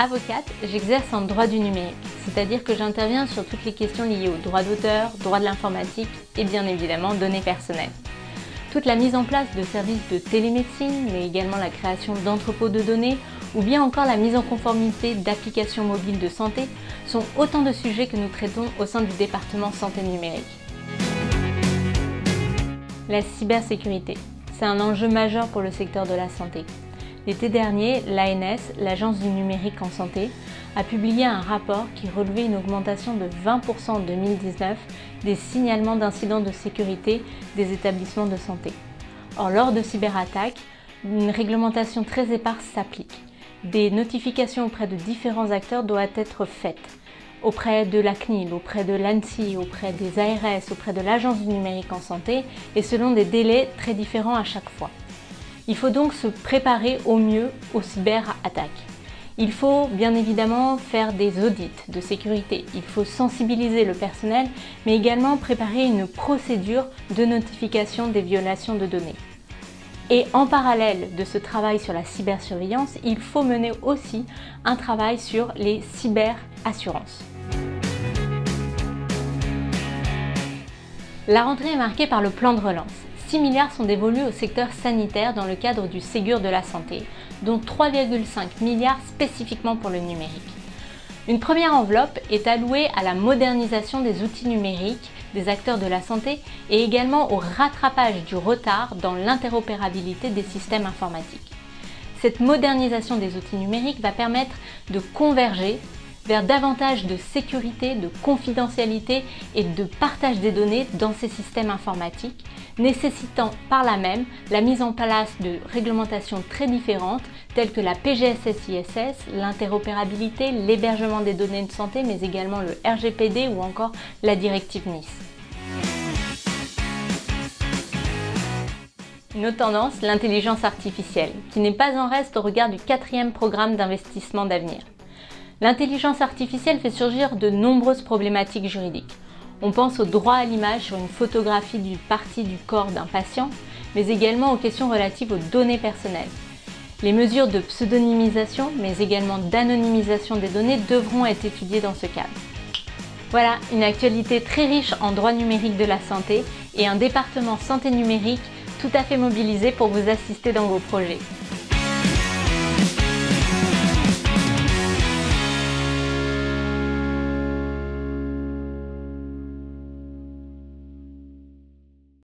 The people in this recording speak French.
avocate, j'exerce en droit du numérique, c'est-à-dire que j'interviens sur toutes les questions liées au droit d'auteur, droit de l'informatique et bien évidemment données personnelles. Toute la mise en place de services de télémédecine, mais également la création d'entrepôts de données ou bien encore la mise en conformité d'applications mobiles de santé sont autant de sujets que nous traitons au sein du département santé numérique. La cybersécurité, c'est un enjeu majeur pour le secteur de la santé. L'été dernier, l'ANS, l'Agence du numérique en santé, a publié un rapport qui relevait une augmentation de 20% en 2019 des signalements d'incidents de sécurité des établissements de santé. Or, lors de cyberattaques, une réglementation très éparse s'applique. Des notifications auprès de différents acteurs doivent être faites, auprès de la CNIL, auprès de l'ANSSI, auprès des ARS, auprès de l'Agence du numérique en santé et selon des délais très différents à chaque fois. Il faut donc se préparer au mieux aux cyberattaques. Il faut bien évidemment faire des audits de sécurité, il faut sensibiliser le personnel, mais également préparer une procédure de notification des violations de données. Et en parallèle de ce travail sur la cybersurveillance, il faut mener aussi un travail sur les cyberassurances. La rentrée est marquée par le plan de relance. 6 milliards sont dévolus au secteur sanitaire dans le cadre du Ségur de la santé, dont 3,5 milliards spécifiquement pour le numérique. Une première enveloppe est allouée à la modernisation des outils numériques des acteurs de la santé et également au rattrapage du retard dans l'interopérabilité des systèmes informatiques. Cette modernisation des outils numériques va permettre de converger vers davantage de sécurité, de confidentialité et de partage des données dans ces systèmes informatiques, nécessitant par là même la mise en place de réglementations très différentes telles que la PGSS-ISS, l'interopérabilité, l'hébergement des données de santé, mais également le RGPD ou encore la directive NIS. Une autre tendance, l'intelligence artificielle, qui n'est pas en reste au regard du 4e programme d'investissement d'avenir. L'intelligence artificielle fait surgir de nombreuses problématiques juridiques. On pense au droit à l'image sur une photographie d'une partie du corps d'un patient, mais également aux questions relatives aux données personnelles. Les mesures de pseudonymisation, mais également d'anonymisation des données devront être étudiées dans ce cadre. Voilà, une actualité très riche en droit numérique de la santé et un département santé numérique tout à fait mobilisé pour vous assister dans vos projets.